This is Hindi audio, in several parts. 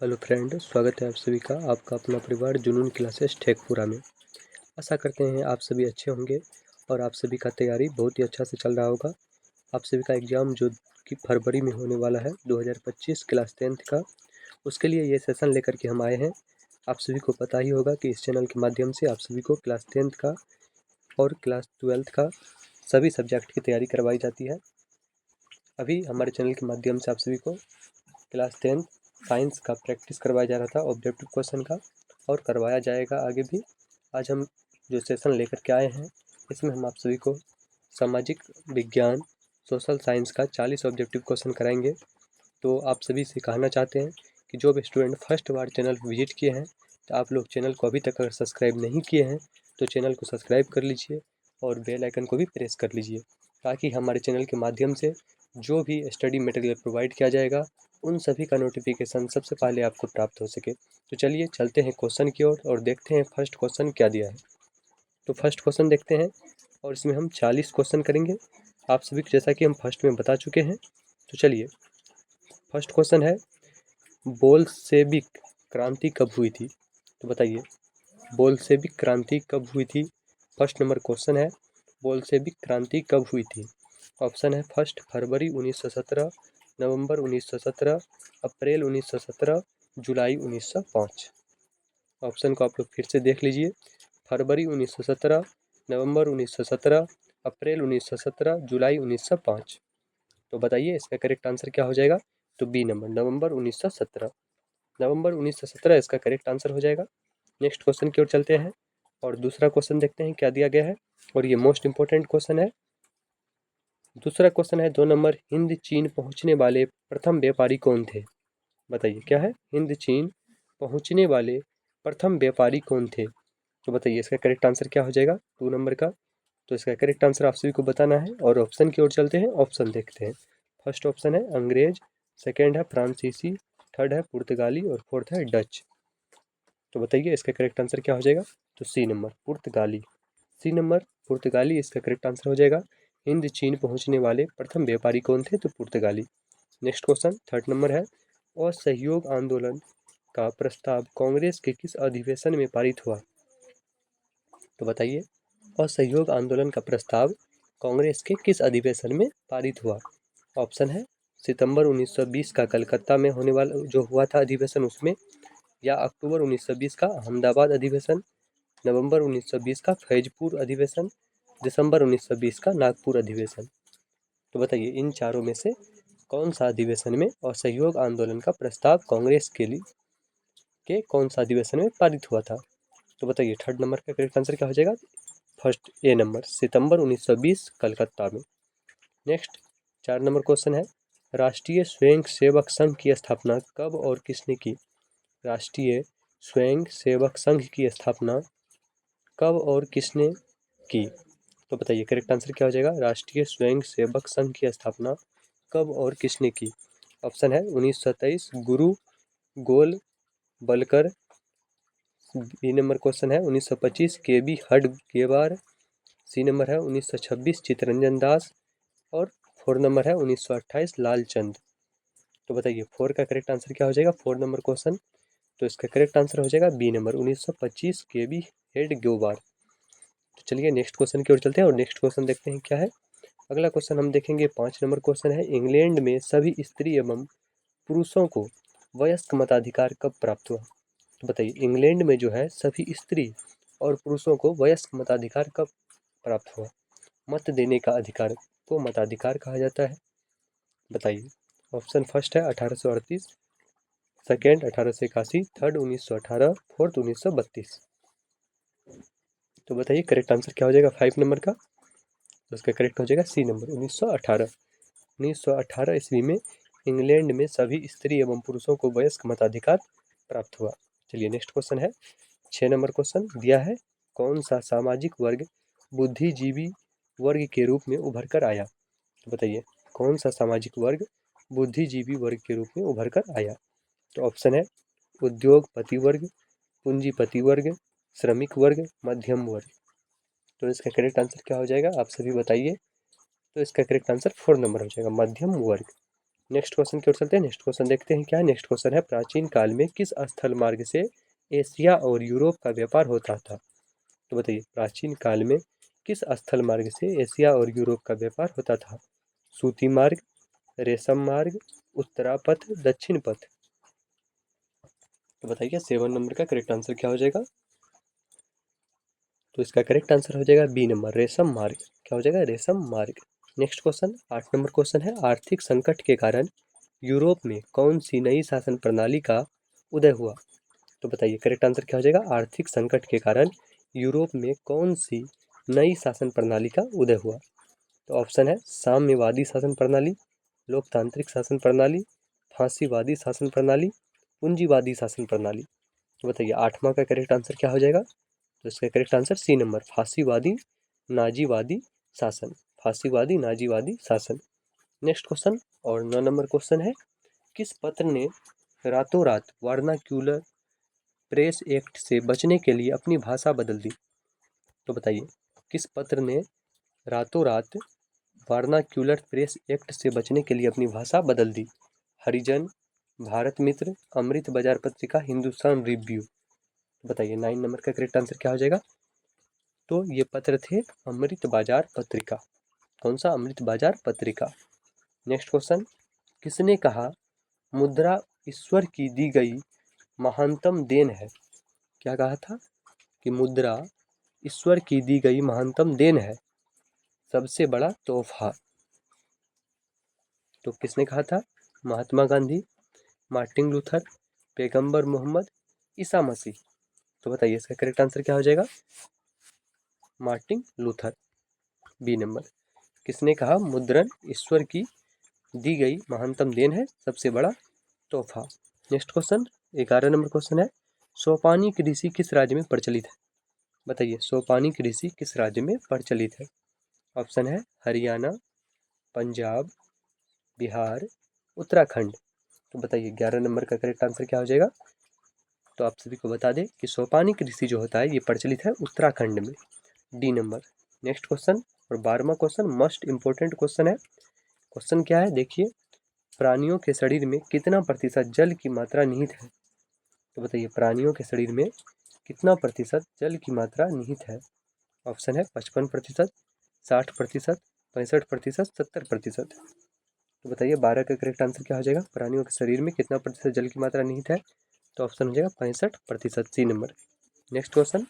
हेलो फ्रेंड, स्वागत है आप सभी का आपका अपना परिवार जुनून क्लासेस टेकपुरा में। आशा करते हैं आप सभी अच्छे होंगे और आप सभी का तैयारी बहुत ही अच्छा से चल रहा होगा। आप सभी का एग्ज़ाम जो कि फरवरी में होने वाला है 2025 क्लास 10th का, उसके लिए ये सेशन लेकर के हम आए हैं। आप सभी को पता ही होगा कि इस चैनल के माध्यम से आप सभी को क्लास 10th का और क्लास 12th का सभी सब्जेक्ट की तैयारी करवाई जाती है। अभी हमारे चैनल के माध्यम से आप सभी को क्लास 10th साइंस का प्रैक्टिस करवाया जा रहा था ऑब्जेक्टिव क्वेश्चन का, और करवाया जाएगा आगे भी। आज हम जो सेशन लेकर के आए हैं, इसमें हम आप सभी को सामाजिक विज्ञान सोशल साइंस का 40 ऑब्जेक्टिव क्वेश्चन कराएंगे। तो आप सभी से कहना चाहते हैं कि जो भी स्टूडेंट फर्स्ट बार चैनल विजिट किए हैं, तो आप लोग चैनल को अभी तक अगर सब्सक्राइब नहीं किए हैं तो चैनल को सब्सक्राइब कर लीजिए और बेल आइकन को भी प्रेस कर लीजिए, ताकि हमारे चैनल के माध्यम से जो भी स्टडी मटेरियल प्रोवाइड किया जाएगा उन सभी का नोटिफिकेशन सबसे पहले आपको प्राप्त हो सके। तो चलिए चलते हैं क्वेश्चन की ओर और देखते हैं फर्स्ट क्वेश्चन क्या दिया है। तो फर्स्ट क्वेश्चन देखते हैं और इसमें हम 40 क्वेश्चन करेंगे, आप सभी को जैसा कि हम फर्स्ट में बता चुके हैं। तो चलिए, फर्स्ट क्वेश्चन है, बोल्शेविक क्रांति कब हुई थी? तो बताइए, बोल्शेविक क्रांति कब हुई थी? फर्स्ट नंबर क्वेश्चन है, बोल्शेविक क्रांति कब हुई थी? ऑप्शन है फर्स्ट फरवरी 1917, नवंबर 1917, अप्रैल 1917, जुलाई 1905। ऑप्शन को आप लोग फिर से देख लीजिए। फरवरी 1917, नवंबर 1917, अप्रैल 1917, जुलाई 1905। तो बताइए इसका करेक्ट आंसर क्या हो जाएगा? तो बी नंबर, नवंबर 1917। नवंबर 1917 इसका करेक्ट आंसर हो जाएगा। नेक्स्ट क्वेश्चन की ओर चलते हैं और दूसरा क्वेश्चन देखते हैं क्या दिया गया है, और ये मोस्ट इंपॉर्टेंट क्वेश्चन है। दूसरा क्वेश्चन है 2 नंबर, हिंद चीन पहुंचने वाले प्रथम व्यापारी कौन थे? बताइए क्या है? हिंद चीन पहुंचने वाले प्रथम व्यापारी कौन थे? तो बताइए इसका करेक्ट आंसर क्या हो जाएगा 2 नंबर का? तो इसका करेक्ट आंसर आप सभी को बताना है और ऑप्शन की ओर चलते हैं, ऑप्शन देखते हैं। फर्स्ट ऑप्शन है अंग्रेज, सेकेंड है फ्रांसीसी, थर्ड है पुर्तगाली और फोर्थ है डच। तो बताइए इसका करेक्ट आंसर क्या हो जाएगा? तो सी नंबर, पुर्तगाली। सी नंबर, पुर्तगाली इसका करेक्ट आंसर हो जाएगा। हिंद चीन पहुंचने वाले प्रथम व्यापारी कौन थे? तो पुर्तगाली। नेक्स्ट क्वेश्चन थर्ड नंबर है, असहयोग आंदोलन का प्रस्ताव कांग्रेस के किस अधिवेशन में पारित हुआ? तो बताइए, असहयोग आंदोलन का प्रस्ताव कांग्रेस के किस अधिवेशन में पारित हुआ? ऑप्शन है सितंबर 1920 का कलकत्ता में होने वाला जो हुआ था अधिवेशन उसमें, या अक्टूबर 1920 का अहमदाबाद अधिवेशन, नवंबर 1920 का फैजपुर अधिवेशन, दिसंबर 1920 का नागपुर अधिवेशन। तो बताइए इन चारों में से कौन सा अधिवेशन में असहयोग आंदोलन का प्रस्ताव कांग्रेस के कौन सा अधिवेशन में पारित हुआ था? तो बताइए थर्ड नंबर का करेक्ट आंसर क्या हो जाएगा? फर्स्ट ए नंबर, सितंबर 1920 कलकत्ता में। नेक्स्ट 4 नंबर क्वेश्चन है, राष्ट्रीय स्वयं सेवक संघ की स्थापना कब और किसने की? राष्ट्रीय स्वयं सेवक संघ की स्थापना कब और किसने की? तो बताइए करेक्ट आंसर क्या हो जाएगा? राष्ट्रीय स्वयं सेवक संघ की स्थापना कब और किसने की? ऑप्शन है 1923 गुरु गोलवलकर, बी नंबर क्वेश्चन है 1925 के बी हडगेवार, सी नंबर है 1926 चित्तरंजन दास, और 4 नंबर है 1928 लालचंद। तो बताइए 4 का करेक्ट आंसर क्या हो जाएगा? 4 नंबर क्वेश्चन, तो इसका करेक्ट आंसर हो जाएगा बी नंबर 1925 के बी हेडगेवार। तो चलिए नेक्स्ट क्वेश्चन की ओर चलते हैं और नेक्स्ट क्वेश्चन देखते हैं क्या है। अगला क्वेश्चन हम देखेंगे 5 नंबर क्वेश्चन है, इंग्लैंड में सभी स्त्री एवं पुरुषों को वयस्क मताधिकार कब प्राप्त हुआ? तो बताइए इंग्लैंड में जो है सभी स्त्री और पुरुषों को वयस्क मताधिकार कब प्राप्त हुआ? मत देने का अधिकार को मताधिकार कहा जाता है। बताइए, ऑप्शन फर्स्ट है 1838, सेकेंड 1881, थर्ड 1918, फोर्थ 1932। तो बताइए करेक्ट आंसर क्या हो जाएगा 5 नंबर का? तो उसका करेक्ट हो जाएगा सी नंबर 1918। 1918 ईस्वी में इंग्लैंड में सभी स्त्री एवं पुरुषों को वयस्क मताधिकार प्राप्त हुआ। चलिए नेक्स्ट क्वेश्चन है 6 नंबर क्वेश्चन दिया है, कौन सा सामाजिक वर्ग बुद्धिजीवी वर्ग के रूप में उभर कर आया? तो बताइए कौन सा सामाजिक वर्ग बुद्धिजीवी वर्ग के रूप में उभर कर आया? तो ऑप्शन है उद्योगपति वर्ग, पूंजीपति वर्ग, श्रमिक वर्ग, मध्यम वर्ग। तो इसका करेक्ट आंसर क्या हो जाएगा आप सभी बताइए? तो इसका करेक्ट आंसर 4 नंबर हो जाएगा, मध्यम वर्ग। नेक्स्ट क्वेश्चन की ओर चलते हैं। नेक्स्ट क्वेश्चन देखते हैं क्या है। नेक्स्ट क्वेश्चन है, प्राचीन काल में किस स्थल मार्ग से एशिया और यूरोप का व्यापार होता था? तो बताइए, प्राचीन काल में किस स्थल मार्ग से एशिया और यूरोप का व्यापार होता था? सूती मार्ग, रेशम मार्ग, उत्तरापथ, दक्षिण पथ। तो बताइए 7 नंबर का करेक्ट आंसर क्या हो जाएगा? तो इसका करेक्ट आंसर हो जाएगा बी नंबर, रेशम मार्ग। क्या हो जाएगा? रेशम मार्ग। नेक्स्ट क्वेश्चन 8 नंबर क्वेश्चन है, आर्थिक संकट के कारण यूरोप में कौन सी नई शासन प्रणाली का उदय हुआ? तो बताइए करेक्ट आंसर क्या हो जाएगा? आर्थिक संकट के कारण यूरोप में कौन सी नई शासन प्रणाली का उदय हुआ? तो ऑप्शन है साम्यवादी शासन प्रणाली, लोकतांत्रिक शासन प्रणाली, फांसीवादी शासन प्रणाली, पूंजीवादी शासन प्रणाली। तो बताइए 8वां का करेक्ट आंसर क्या हो जाएगा? तो इसका करेक्ट आंसर सी नंबर, फांसीवादी नाजीवादी शासन। फांसीवादी नाजीवादी शासन। नेक्स्ट क्वेश्चन और 9 नंबर क्वेश्चन है, किस पत्र ने रातों रात वर्नाक्यूलर प्रेस एक्ट से बचने के लिए अपनी भाषा बदल दी? तो बताइए किस पत्र ने रातों रात वर्नाक्यूलर प्रेस एक्ट से बचने के लिए अपनी भाषा बदल दी? हरिजन, भारत मित्र, अमृत बाजार पत्रिका, हिंदुस्तान रिव्यू। बताइए 9 नंबर का करेक्ट आंसर क्या हो जाएगा? तो ये पत्र थे अमृत बाजार पत्रिका। कौन सा? अमृत बाजार पत्रिका। नेक्स्ट क्वेश्चन, किसने कहा मुद्रा ईश्वर की दी गई महानतम देन है? क्या कहा था? कि मुद्रा ईश्वर की दी गई महानतम देन है, सबसे बड़ा तोहफा। तो किसने कहा था? महात्मा गांधी, मार्टिन लूथर, पैगंबर मोहम्मद, ईसा मसीह। तो बताइए इसका करेक्ट आंसर क्या हो जाएगा? Martin Luther, B number. किसने कहा मुद्रण ईश्वर की दी गई महानतम देन है, सबसे बड़ा तोहफा। नेक्स्ट क्वेश्चन 11 नंबर क्वेश्चन है, सोपानी कृषि किस राज्य में प्रचलित है? बताइए सोपानी कृषि किस राज्य में प्रचलित है? ऑप्शन है हरियाणा, पंजाब, बिहार, उत्तराखंड। तो बताइए 11 नंबर का करेक्ट आंसर क्या हो जाएगा? तो आप सभी को बता दें कि सोपानी कृषि जो होता है ये प्रचलित है उत्तराखंड में, डी नंबर। नेक्स्ट क्वेश्चन और 12वां क्वेश्चन मोस्ट इंपॉर्टेंट क्वेश्चन है। क्वेश्चन क्या है देखिए, प्राणियों के शरीर में कितना प्रतिशत जल की मात्रा निहित है? तो बताइए प्राणियों के शरीर में कितना प्रतिशत जल की मात्रा निहित है? ऑप्शन है 55%, 60%, 65%, 70%। तो बताइए 12 का करेक्ट आंसर क्या हो जाएगा? प्राणियों के शरीर में कितना प्रतिशत जल की मात्रा निहित है? तो ऑप्शन हो जाएगा 65%, सी नंबर। नेक्स्ट क्वेश्चन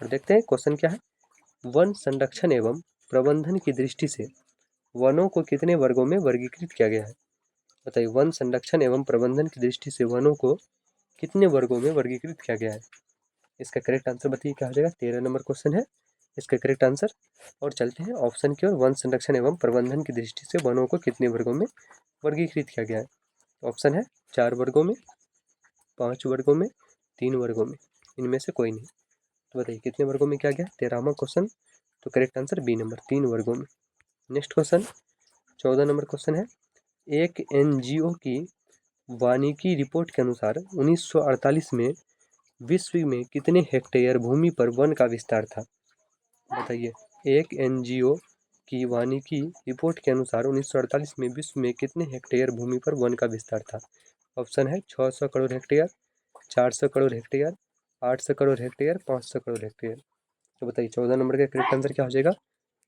और देखते हैं क्वेश्चन क्या है, वन संरक्षण एवं प्रबंधन की दृष्टि से वनों को कितने वर्गों में वर्गीकृत किया गया है? बताइए वन संरक्षण एवं प्रबंधन की दृष्टि से वनों को कितने वर्गों में वर्गीकृत किया गया है? इसका करेक्ट आंसर बताइए क्या हो जाएगा? 13 नंबर क्वेश्चन है इसका करेक्ट आंसर। और चलते हैं ऑप्शन की ओर, वन संरक्षण एवं प्रबंधन की दृष्टि से वनों को कितने वर्गों में वर्गीकृत किया गया है? ऑप्शन है 4 वर्गों में, 5 वर्गों में, 3 वर्गों में, इनमें से कोई नहीं। तो बताइए कितने वर्गों में किया गया? 13वां क्वेश्चन। तो करेक्ट आंसर बी नंबर, 3 वर्गों में। नेक्स्ट क्वेश्चन 14 नंबर क्वेश्चन है, एक एनजीओ की वानिकी रिपोर्ट के अनुसार 1948 में विश्व में कितने हेक्टेयर भूमि पर वन का विस्तार था? बताइए एक एनजीओ की वानिकी रिपोर्ट के अनुसार 1948 में विश्व में कितने हेक्टेयर भूमि पर वन का विस्तार था? ऑप्शन है 600 crore hectare, 400 crore hectare, 800 crore hectare, 500 crore hectare. तो बताइए 14 नंबर का करेक्ट आंसर क्या हो जाएगा?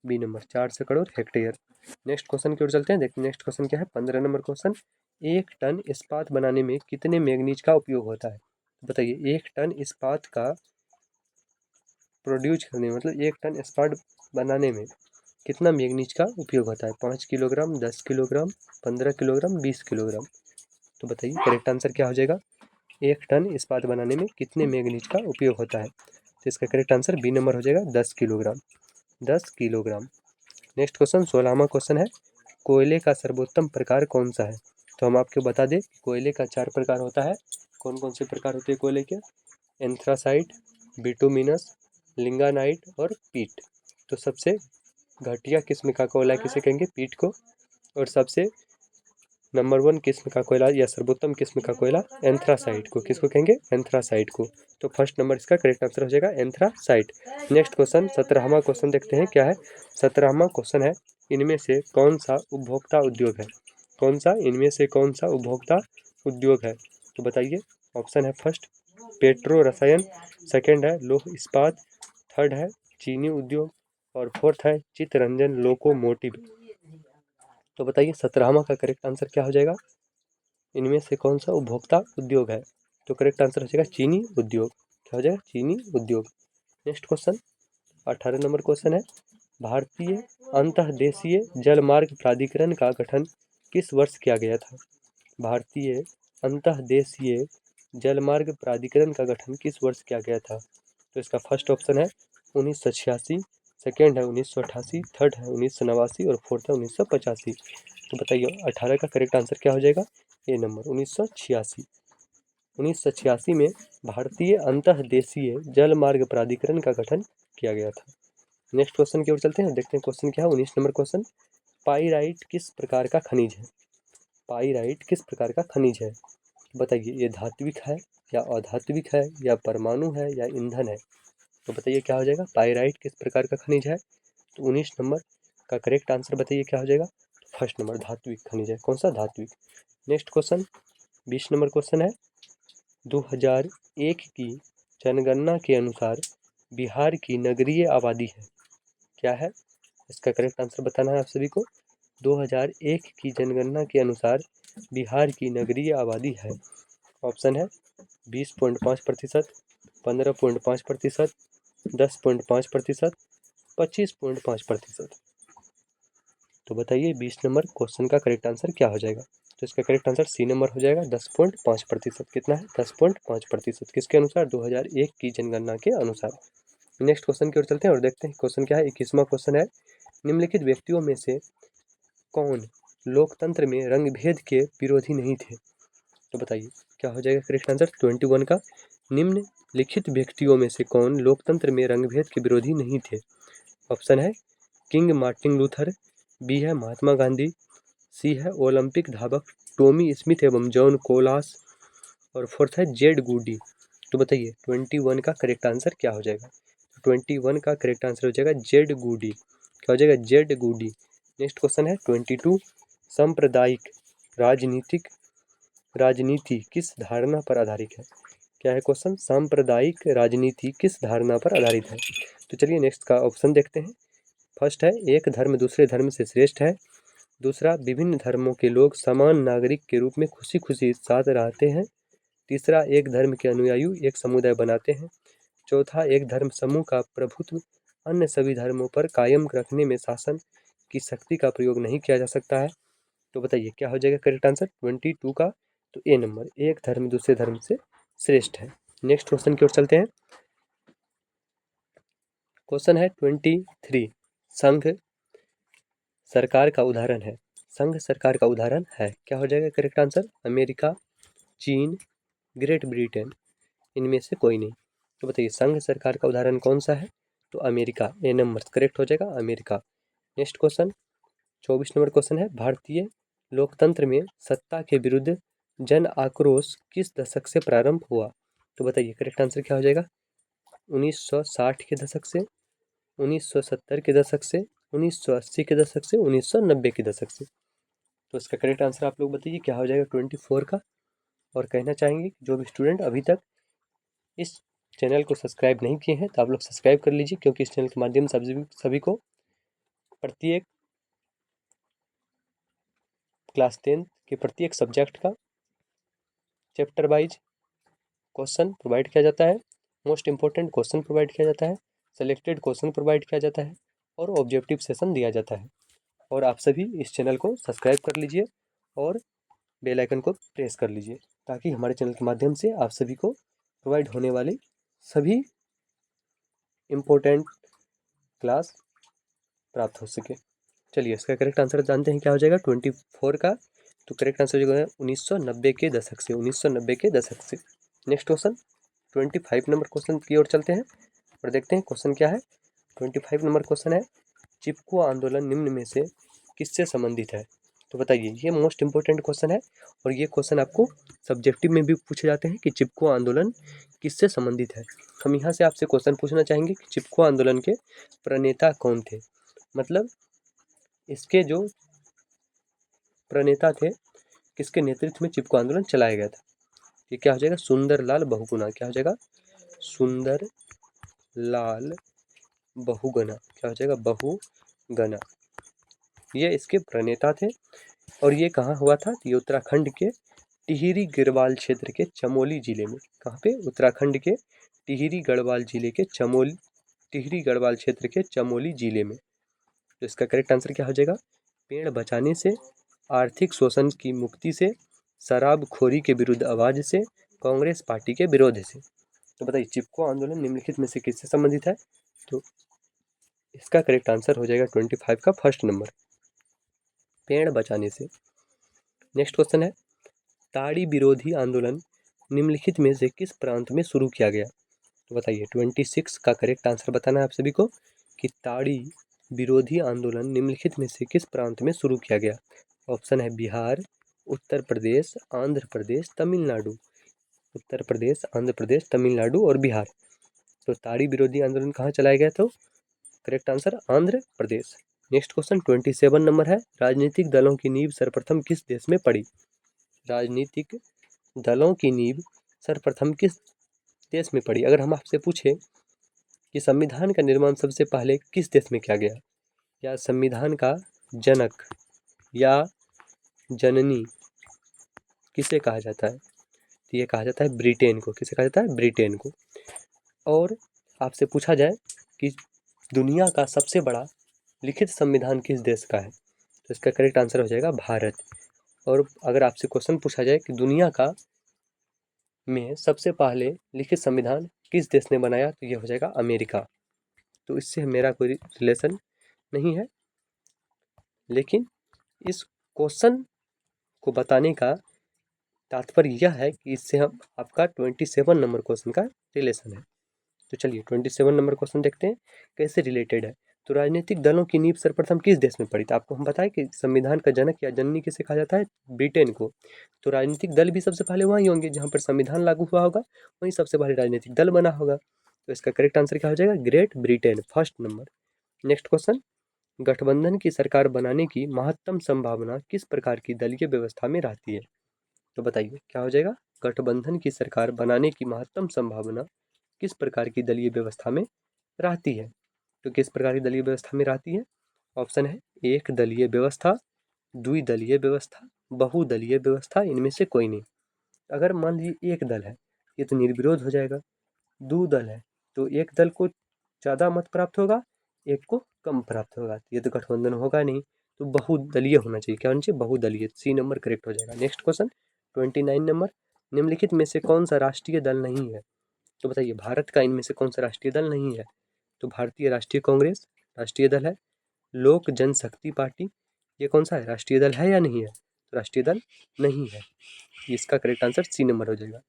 B number, 400 crore hectare. Next question की ओर चलते हैं, देखते हैं नेक्स्ट क्वेश्चन क्या है। 15 नंबर क्वेश्चन, 1 टन इस्पात बनाने में कितने मैग्नीज का उपयोग होता है? बताइए 1 टन इस्पात का प्रोड्यूस करने मतलब 1 टन इस्पात बनाने में कितना मैग्नीज का उपयोग होता है? 5 किलोग्राम, 10 किलोग्राम, 15 किलोग्राम, 20 किलोग्राम। तो बताइए करेक्ट आंसर क्या हो जाएगा? 1 टन इस्पात बनाने में कितने मैग्नीज का उपयोग होता है? तो इसका करेक्ट आंसर बी नंबर हो जाएगा 10 किलोग्राम, 10 किलोग्राम। नेक्स्ट क्वेश्चन 16वां क्वेश्चन है, कोयले का सर्वोत्तम प्रकार कौन सा है? तो हम आपको बता दें कोयले का 4 प्रकार होता है। कौन कौन से प्रकार होते हैं कोयले के? एंथ्रासाइट, बिटुमिनस, लिंगानाइट और पीट। तो सबसे घटिया किस्म का कोयला किसे कहेंगे? पीट को। और सबसे नंबर 1 किस्म का कोयला या सर्वोत्तम किस्म का कोयला एंथ्रासाइट को। किसको कहेंगे? एंथ्रासाइट को। तो फर्स्ट नंबर इसका करेक्ट आंसर हो जाएगा एंथ्रासाइट। नेक्स्ट क्वेश्चन 17वां क्वेश्चन देखते हैं क्या है। 17वां क्वेश्चन है, इनमें से कौन सा उपभोक्ता उद्योग है? कौन सा इनमें से कौन सा उपभोक्ता उद्योग है? तो बताइए। ऑप्शन है फर्स्ट पेट्रो रसायन, सेकंड है लौह इस्पात, थर्ड है चीनी उद्योग और फोर्थ है चित्तरंजन लोकोमोटिव। तो बताइए 17वां का करेक्ट आंसर क्या हो जाएगा? इनमें से कौन सा उपभोक्ता उद्योग है? तो करेक्ट आंसर हो जाएगा चीनी उद्योग। क्या हो जाएगा? चीनी उद्योग। नेक्स्ट क्वेश्चन 18 नंबर क्वेश्चन है भारतीय अंतर्देशीय जलमार्ग प्राधिकरण का गठन किस वर्ष किया गया था? भारतीय अंतर्देशीय जलमार्ग प्राधिकरण का गठन किस वर्ष किया गया था? तो इसका फर्स्ट ऑप्शन है 1986, सेकेंड है 1988, थर्ड है 1989 और फोर्थ है 1985। तो बताइए 18 का करेक्ट आंसर क्या हो जाएगा? ए नंबर 1986। 1986 में भारतीय अंतर्देशीय जलमार्ग प्राधिकरण का गठन किया गया था। नेक्स्ट क्वेश्चन की ओर चलते हैं, देखते हैं क्वेश्चन क्या है। 19 नंबर क्वेश्चन पाइराइट किस प्रकार का खनिज है? पाइराइट किस प्रकार का खनिज है? बताइए ये धात्विक है या अधात्विक है या परमाणु है या ईंधन है? तो बताइए क्या हो जाएगा? पाइराइट किस प्रकार का खनिज है? तो 19 नंबर का करेक्ट आंसर बताइए क्या हो जाएगा? फर्स्ट नंबर धात्विक खनिज है। कौन सा? धात्विक। नेक्स्ट क्वेश्चन 20 नंबर क्वेश्चन है 2001 की जनगणना के अनुसार बिहार की नगरीय आबादी है क्या है? इसका करेक्ट आंसर बताना है आप सभी को। 2001 की जनगणना के अनुसार बिहार की नगरीय आबादी है। ऑप्शन है 20.5%, 15.5%, 10.5%, 25.5%। तो बताइए 20 नंबर क्वेश्चन का करेक्ट आंसर क्या हो जाएगा? तो इसका करेक्ट आंसर सी नंबर हो जाएगा 10.5%। कितना है? 10.5%। किसके अनुसार? 2001 की जनगणना के अनुसार। नेक्स्ट क्वेश्चन की ओर चलते हैं और देखते हैं क्वेश्चन क्या है। 21वां क्वेश्चन है निम्नलिखित व्यक्तियों में से कौन लोकतंत्र में रंग भेद के विरोधी नहीं थे? तो बताइए क्या हो जाएगा करेक्ट आंसर? 21 का निम्नलिखित व्यक्तियों में से कौन लोकतंत्र में रंग भेद के विरोधी नहीं थे? ऑप्शन है किंग मार्टिन लूथर, बी है महात्मा गांधी, सी है ओलंपिक धावक टॉमी स्मिथ एवं जॉन कोलास और फोर्थ है जेड गूडी। तो बताइए 21 का करेक्ट आंसर क्या हो जाएगा? 21 का करेक्ट आंसर हो जाएगा जेड गूडी। क्या हो जाएगा? जेड गूडी। नेक्स्ट क्वेश्चन है 22 सांप्रदायिक राजनीतिक राजनीति किस धारणा पर आधारित है? क्या है क्वेश्चन? सांप्रदायिक राजनीति किस धारणा पर आधारित है? तो चलिए नेक्स्ट का ऑप्शन देखते हैं। फर्स्ट है एक धर्म दूसरे धर्म से श्रेष्ठ है, दूसरा विभिन्न धर्मों के लोग समान नागरिक के रूप में खुशी खुशी साथ रहते हैं, तीसरा एक धर्म के अनुयायी एक समुदाय बनाते हैं, चौथा एक धर्म समूह का प्रभुत्व अन्य सभी धर्मों पर कायम रखने में शासन की शक्ति का प्रयोग नहीं किया जा सकता है। तो बताइए क्या हो जाएगा करेक्ट आंसर 22 का? तो ए नंबर एक धर्म दूसरे धर्म से श्रेष्ठ है। नेक्स्ट क्वेश्चन की ओर चलते हैं। क्वेश्चन है 23 संघ सरकार का उदाहरण है। संघ सरकार का उदाहरण है क्या हो जाएगा करेक्ट आंसर? अमेरिका, चीन, ग्रेट ब्रिटेन, इनमें से कोई नहीं। तो बताइए संघ सरकार का उदाहरण कौन सा है? तो अमेरिका। ए नंबर करेक्ट हो जाएगा America. Next question 24 number question है भारतीय लोकतंत्र में सत्ता के विरुद्ध जन आक्रोश किस दशक से प्रारंभ हुआ? तो बताइए करेक्ट आंसर क्या हो जाएगा? 1960 के दशक से, 1970 के दशक से, 1980 के दशक से, 1990 के दशक से। तो इसका करेक्ट आंसर आप लोग बताइए क्या हो जाएगा 24 का। और कहना चाहेंगे कि जो भी स्टूडेंट अभी तक इस चैनल को सब्सक्राइब नहीं किए हैं तो आप लोग सब्सक्राइब कर लीजिए, क्योंकि इस चैनल के माध्यम से सभी को प्रत्येक क्लास 10 के प्रत्येक सब्जेक्ट का चैप्टर वाइज क्वेश्चन प्रोवाइड किया जाता है, मोस्ट इंपॉर्टेंट क्वेश्चन प्रोवाइड किया जाता है, सेलेक्टेड क्वेश्चन प्रोवाइड किया जाता है और ऑब्जेक्टिव सेशन दिया जाता है। और आप सभी इस चैनल को सब्सक्राइब कर लीजिए और बेल आइकन को प्रेस कर लीजिए, ताकि हमारे चैनल के माध्यम से आप सभी को प्रोवाइड होने वाली सभी इम्पोर्टेंट क्लास प्राप्त हो सके। चलिए इसका करेक्ट आंसर जानते हैं क्या हो जाएगा 24 का। तो करेक्ट आंसर जो है 1990 के दशक से, 1990 के दशक से। नेक्स्ट क्वेश्चन 25 नंबर क्वेश्चन की ओर चलते हैं और देखते हैं क्वेश्चन क्या है। 25 नंबर क्वेश्चन है चिपको आंदोलन निम्न में से किससे संबंधित है? तो बताइए ये मोस्ट इंपॉर्टेंट क्वेश्चन है और ये क्वेश्चन आपको सब्जेक्टिव में भी पूछे जाते हैं कि चिपको आंदोलन किससे संबंधित है। हम यहाँ से आपसे क्वेश्चन पूछना चाहेंगे कि चिपको आंदोलन के प्रणेता कौन थे, मतलब इसके जो प्रणेता थे, किसके नेतृत्व में चिपको आंदोलन चलाया गया था? ये क्या हो जाएगा? सुंदरलाल बहुगुणा। क्या हो जाएगा? सुंदरलाल बहुगुणा। क्या हो जाएगा? बहुगुणा। ये इसके प्रणेता थे और ये कहाँ हुआ था? ये उत्तराखंड के टिहरी गढ़वाल क्षेत्र के चमोली जिले में। कहाँ पे? उत्तराखंड के टिहरी गढ़वाल जिले के टिहरी गढ़वाल क्षेत्र के चमोली जिले में। तो इसका करेक्ट आंसर क्या हो जाएगा? पेड़ बचाने से, आर्थिक शोषण की मुक्ति से, शराबखोरी के विरुद्ध आवाज से, कांग्रेस पार्टी के विरोध से। तो बताइए चिपको आंदोलन निम्नलिखित में से किससे संबंधित है? तो इसका करेक्ट आंसर हो जाएगा 25 का फर्स्ट नंबर, पेड़ बचाने से। नेक्स्ट क्वेश्चन है, ताड़ी विरोधी आंदोलन निम्नलिखित में से किस प्रांत में शुरू किया गया? तो बताइए 26 का करेक्ट आंसर बताना है आप सभी को कि ताड़ी विरोधी आंदोलन निम्नलिखित में से किस प्रांत में शुरू किया गया? ऑप्शन है बिहार, उत्तर प्रदेश, आंध्र प्रदेश, तमिलनाडु। उत्तर प्रदेश, आंध्र प्रदेश, तमिलनाडु और बिहार। तो ताड़ी विरोधी आंदोलन कहाँ चलाया गया? तो correct answer Andhra Pradesh. Next question 27 number है, राजनीतिक दलों की नींव सर्वप्रथम किस देश में पड़ी? राजनीतिक दलों की नींव सर्वप्रथम किस देश में पड़ी? अगर हम आपसे पूछे कि संविधान का निर्माण सबसे पहले किस देश में किया गया, या संविधान का जनक या जननी किसे कहा जाता है? तो ये कहा जाता है ब्रिटेन को। किसे कहा जाता है? ब्रिटेन को। और आपसे पूछा जाए कि दुनिया का सबसे बड़ा लिखित संविधान किस देश का है? तो इसका करेक्ट आंसर हो जाएगा भारत। और अगर आपसे क्वेश्चन पूछा जाए कि दुनिया का में सबसे पहले लिखित संविधान किस देश ने बनाया, तो ये हो जाएगा अमेरिका। तो इससे मेरा कोई रिलेशन नहीं है, लेकिन इस क्वेश्चन को बताने का तात्पर्य यह है कि इससे हम आपका 27 नंबर क्वेश्चन का रिलेशन है। तो चलिए 27 नंबर क्वेश्चन देखते हैं कैसे रिलेटेड है। तो राजनीतिक दलों की नींव सर्वप्रथम किस देश में पड़ी? तो आपको हम बताएं कि संविधान का जनक या जननी किसे कहा जाता है? ब्रिटेन को। तो राजनीतिक दल भी सबसे पहले वहीं होंगे जहाँ पर संविधान लागू हुआ होगा, वहीं सबसे पहले राजनीतिक दल बना होगा। तो इसका करेक्ट आंसर क्या हो जाएगा? Great Britain, first number. Next question, गठबंधन की सरकार बनाने की महत्तम संभावना किस प्रकार की दलीय व्यवस्था में रहती है? तो बताइए क्या हो जाएगा? गठबंधन की सरकार बनाने की महत्तम संभावना किस प्रकार की दलीय व्यवस्था में रहती है? तो किस प्रकार की दलीय व्यवस्था में रहती है? ऑप्शन है एक दलीय व्यवस्था, द्विदलीय व्यवस्था, बहुदलीय व्यवस्था, इनमें से कोई नहीं। अगर मान लीजिए एक दल है, ये तो निर्विरोध हो जाएगा। दो दल है तो एक दल को ज़्यादा मत प्राप्त होगा, एक को कम प्राप्त होगा, ये तो गठबंधन होगा नहीं। तो बहुदलीय होना चाहिए। क्या होना चाहिए? बहुदलीय। सी नंबर करेक्ट हो जाएगा। नेक्स्ट क्वेश्चन 29 नंबर, निम्नलिखित में से कौन सा राष्ट्रीय दल नहीं है? तो बताइए भारत का इनमें से कौन सा राष्ट्रीय दल नहीं है? तो भारतीय राष्ट्रीय कांग्रेस राष्ट्रीय दल है, लोक जनशक्ति पार्टी, ये कौन सा है? राष्ट्रीय दल है या नहीं है? तो राष्ट्रीय दल नहीं है। इसका करेक्ट आंसर सी नंबर हो जाएगा।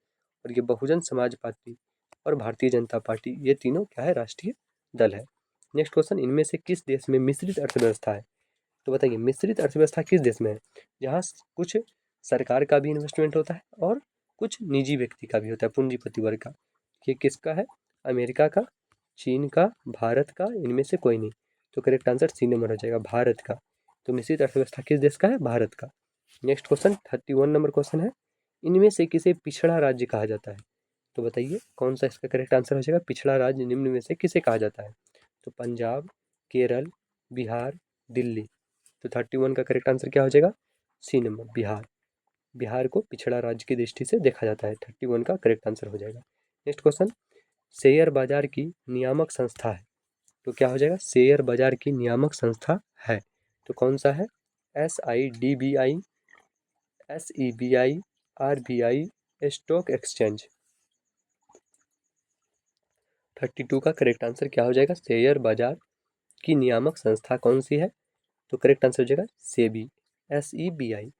और ये बहुजन समाज पार्टी और भारतीय जनता पार्टी, ये तीनों क्या है? राष्ट्रीय दल है। नेक्स्ट क्वेश्चन, इनमें से किस देश में मिश्रित अर्थव्यवस्था है? तो बताइए मिश्रित अर्थव्यवस्था किस देश में है? जहाँ कुछ सरकार का भी इन्वेस्टमेंट होता है और कुछ निजी व्यक्ति का भी होता है, पूंजीपति वर्ग का। ये किसका है? अमेरिका का, चीन का, भारत का, इनमें से कोई नहीं। तो करेक्ट आंसर सी नंबर हो जाएगा, भारत का। तो मिश्रित अर्थव्यवस्था किस देश का है? भारत का। नेक्स्ट क्वेश्चन 31 नंबर क्वेश्चन है, इनमें से किसे पिछड़ा राज्य कहा जाता है? तो बताइए कौन सा इसका करेक्ट आंसर हो जाएगा? पिछड़ा राज्य निम्न में से किसे कहा जाता है? तो पंजाब, केरल, बिहार, दिल्ली। तो 31 का करेक्ट आंसर क्या हो जाएगा? सी नंबर, बिहार। बिहार को पिछड़ा राज्य की दृष्टि से देखा जाता है। 31 का करेक्ट आंसर हो जाएगा। नेक्स्ट क्वेश्चन, शेयर बाजार की नियामक संस्था है, तो क्या हो जाएगा? शेयर बाजार की नियामक संस्था है, तो कौन सा है? SIDBI, SEBI, RBI, stock exchange. 32 का करेक्ट आंसर क्या हो जाएगा? शेयर बाजार की नियामक संस्था कौन सी है? तो करेक्ट आंसर हो जाएगा SEBI, SEBI,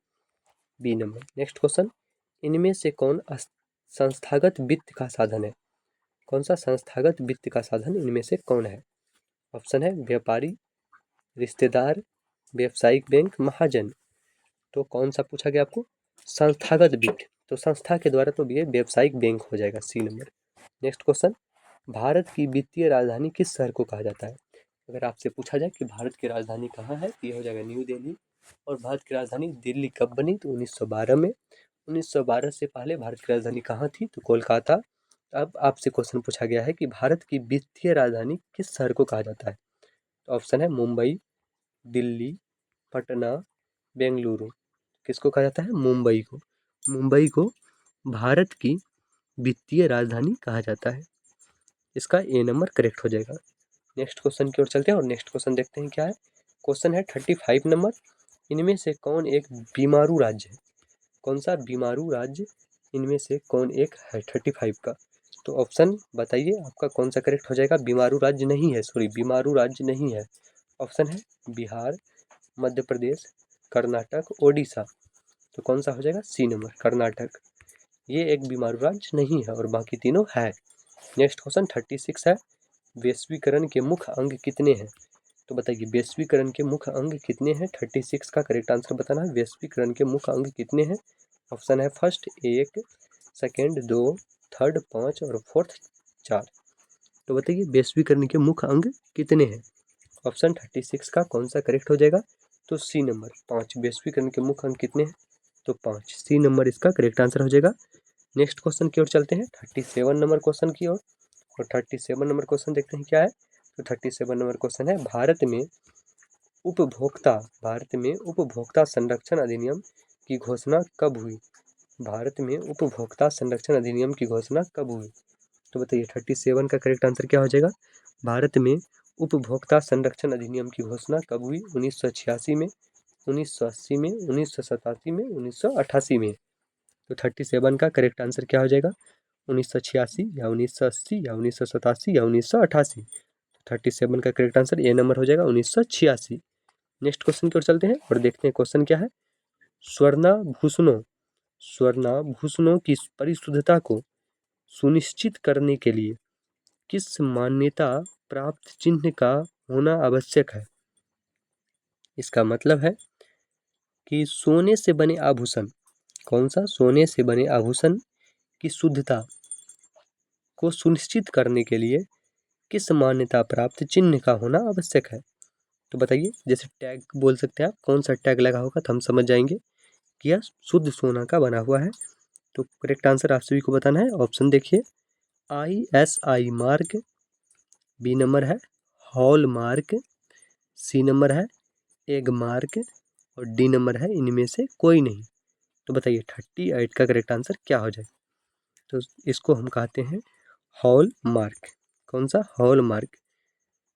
B number. Next question, इनमें से कौन संस्थागत वित्त का साधन है? कौन सा संस्थागत वित्त का साधन इनमें से कौन है? ऑप्शन है व्यापारी, रिश्तेदार, व्यावसायिक बैंक, महाजन। तो कौन सा पूछा गया आपको? संस्थागत वित्त। तो संस्था के द्वारा तो ये व्यावसायिक बैंक हो जाएगा, सी नंबर। नेक्स्ट क्वेश्चन, भारत की वित्तीय राजधानी किस शहर को कहा जाता है? अगर आपसे पूछा जाए कि भारत की राजधानी कहाँ है, तो ये हो जाएगा न्यू दिल्ली। और भारत की राजधानी दिल्ली कब बनी? तो 1912 में। 1912 से पहले भारत की राजधानी कहाँ थी? तो कोलकाता। अब आपसे क्वेश्चन पूछा गया है कि भारत की वित्तीय राजधानी किस शहर को कहा जाता है? तो ऑप्शन है मुंबई, दिल्ली, पटना, बेंगलुरु। किसको कहा जाता है? मुंबई को। मुंबई को भारत की वित्तीय राजधानी कहा जाता है। इसका ए नंबर करेक्ट हो जाएगा। नेक्स्ट क्वेश्चन की ओर चलते हैं और नेक्स्ट क्वेश्चन देखते हैं क्या है। क्वेश्चन है 35 नंबर। इनमें से कौन एक बीमारू राज्य है? कौन सा बीमारू राज्य इनमें से कौन एक है 35 का? तो ऑप्शन बताइए आपका कौन सा करेक्ट हो जाएगा। बीमारू राज्य नहीं है, सॉरी, बीमारू राज्य नहीं है। ऑप्शन है बिहार, मध्य प्रदेश, कर्नाटक, ओडिशा। तो कौन सा हो जाएगा? सी नंबर, कर्नाटक। ये एक बीमारू राज्य नहीं है और बाकी तीनों है। नेक्स्ट क्वेश्चन 36 है। वैश्वीकरण के मुख्य अंग कितने हैं? तो बताइए वैश्वीकरण के मुख्य अंग कितने हैं? 36 का करेक्ट आंसर बताना है। वैश्वीकरण के मुख्य अंग कितने हैं? ऑप्शन है फर्स्ट 1, सेकेंड 2, थर्ड 5 और फोर्थ 4। तो बताइए वैश्वीकरण के मुख्य अंग कितने हैं? ऑप्शन 36 का कौन सा करेक्ट हो जाएगा? तो सी नंबर 5। वैश्वीकरण के मुख्य अंग कितने हैं? तो 5। सी नंबर इसका करेक्ट आंसर हो जाएगा। नेक्स्ट क्वेश्चन की ओर चलते हैं 37 नंबर क्वेश्चन की ओर। और 37 नंबर क्वेश्चन देखते हैं क्या है। तो 37 नंबर क्वेश्चन है भारत में उपभोक्ता संरक्षण अधिनियम की घोषणा कब हुई? भारत में उपभोक्ता संरक्षण अधिनियम की घोषणा कब हुई? तो बताइए 37 का करेक्ट आंसर क्या हो जाएगा। भारत में उपभोक्ता संरक्षण अधिनियम की घोषणा कब हुई? 1986 में, 1980 में, 1987 में, 1988 में। तो 37 का करेक्ट आंसर क्या हो जाएगा? 1986 या 1980 या 1987 या 1988। 37 का करेक्ट आंसर ए नंबर हो जाएगा 1986। नेक्स्ट क्वेश्चन की ओर चलते हैं और देखते हैं क्वेश्चन क्या है। स्वर्णाभूषणों की परिशुद्धता को सुनिश्चित करने के लिए किस मान्यता प्राप्त चिन्ह का होना आवश्यक है? इसका मतलब है कि सोने से बने आभूषण, कौन सा? सोने से बने आभूषण की शुद्धता को सुनिश्चित करने के लिए किस मान्यता प्राप्त चिन्ह का होना आवश्यक है? तो बताइए, जैसे टैग बोल सकते हैं आप, कौन सा टैग लगा होगा तो हम समझ जाएंगे कि यह शुद्ध सोना का बना हुआ है। तो करेक्ट आंसर आप सभी को बताना है। ऑप्शन देखिए, ISI मार्क, बी नंबर है हॉल मार्क, सी नंबर है एग मार्क और डी नंबर है इनमें से कोई नहीं। तो बताइए 38 का करेक्ट आंसर क्या हो जाए? तो इसको हम कहते हैं हॉल मार्क। कौन सा? Hall mark.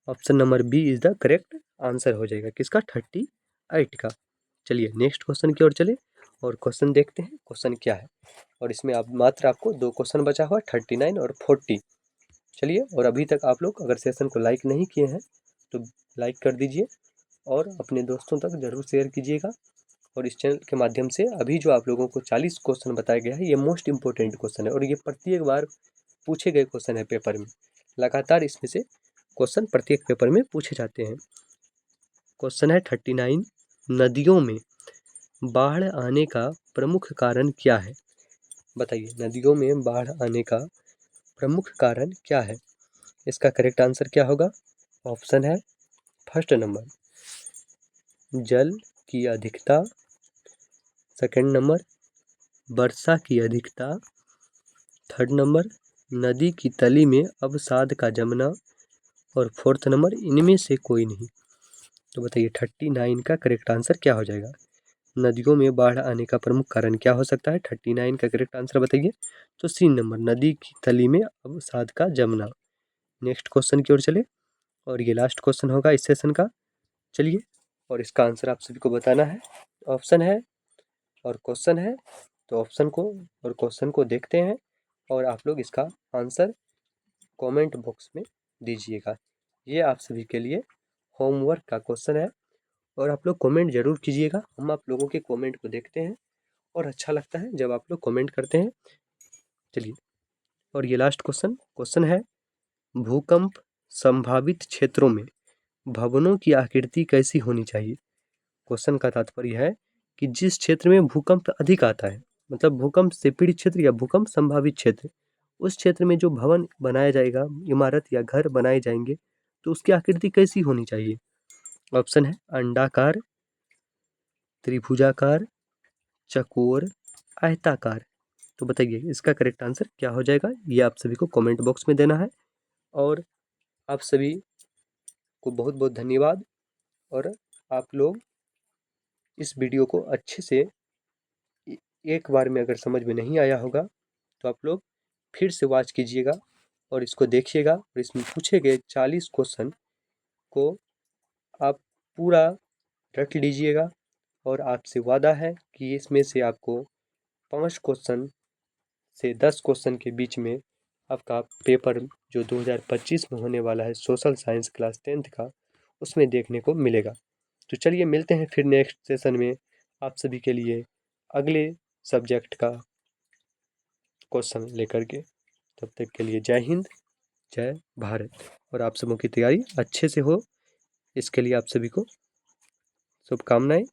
Option number B is the correct answer हो जाएगा किसका? 38 का। चलिए नेक्स्ट क्वेश्चन की ओर चले और क्वेश्चन देखते हैं क्वेश्चन क्या है। और इसमें आप मात्र आपको 2 क्वेश्चन बचा हुआ 39 और 40। चलिए, और अभी तक आप लोग अगर सेशन को लाइक नहीं किए हैं तो लाइक कर दीजिए और अपने दोस्तों तक ज़रूर शेयर कीजिएगा। और इस चैनल के माध्यम से अभी जो आप लोगों को 40 क्वेश्चन बताया गया है, ये मोस्ट इंपॉर्टेंट क्वेश्चन है और ये प्रत्येक बार पूछे गए क्वेश्चन है पेपर में। लगातार इसमें से क्वेश्चन प्रत्येक पेपर में पूछे जाते हैं। क्वेश्चन है 39। नदियों में बाढ़ आने का प्रमुख कारण क्या है? बताइए नदियों में बाढ़ आने का प्रमुख कारण क्या है? इसका करेक्ट आंसर क्या होगा? ऑप्शन है फर्स्ट नंबर जल की अधिकता, सेकंड नंबर वर्षा की अधिकता, थर्ड नंबर नदी की तली में अवसाद का जमना और फोर्थ नंबर इनमें से कोई नहीं। तो बताइए 39 का करेक्ट आंसर क्या हो जाएगा? नदियों में बाढ़ आने का प्रमुख कारण क्या हो सकता है? 39 का करेक्ट आंसर बताइए। तो सी नंबर नदी की तली में अवसाद का जमना। नेक्स्ट क्वेश्चन की ओर चले और ये लास्ट क्वेश्चन होगा इस सेशन का। चलिए, और इसका आंसर आप सभी को बताना है। ऑप्शन है और क्वेश्चन है, तो ऑप्शन को और क्वेश्चन को देखते हैं और आप लोग इसका आंसर कमेंट बॉक्स में दीजिएगा। ये आप सभी के लिए होमवर्क का क्वेश्चन है और आप लोग कमेंट ज़रूर कीजिएगा। हम आप लोगों के कमेंट को देखते हैं और अच्छा लगता है जब आप लोग कमेंट करते हैं। चलिए, और ये लास्ट क्वेश्चन है भूकंप संभावित क्षेत्रों में भवनों की आकृति कैसी होनी चाहिए? क्वेश्चन का तात्पर्य है कि जिस क्षेत्र में भूकंप अधिक आता है, मतलब भूकंप से पीड़ित क्षेत्र या भूकंप संभावित क्षेत्र, उस क्षेत्र में जो भवन बनाया जाएगा, इमारत या घर बनाए जाएंगे, तो उसकी आकृति कैसी होनी चाहिए? ऑप्शन है अंडाकार, त्रिभुजाकार, चकोर, आयताकार। तो बताइए इसका करेक्ट आंसर क्या हो जाएगा, ये आप सभी को कमेंट बॉक्स में देना है। और आप सभी को बहुत बहुत धन्यवाद। और आप लोग इस वीडियो को अच्छे से एक बार में अगर समझ में नहीं आया होगा तो आप लोग फिर से वॉच कीजिएगा और इसको देखिएगा, और इसमें पूछे गए 40 क्वेश्चन को आप पूरा रट लीजिएगा। और आपसे वादा है कि इसमें से आपको 5 क्वेश्चन से 10 क्वेश्चन के बीच में आपका पेपर जो 2025 में होने वाला है सोशल साइंस क्लास 10th का, उसमें देखने को मिलेगा। तो चलिए मिलते हैं फिर नेक्स्ट सेशन में आप सभी के लिए अगले सब्जेक्ट का क्वेश्चन लेकर के। तब तक के लिए जय हिंद, जय भारत। और आप सबों की तैयारी अच्छे से हो, इसके लिए आप सभी को शुभकामनाएं।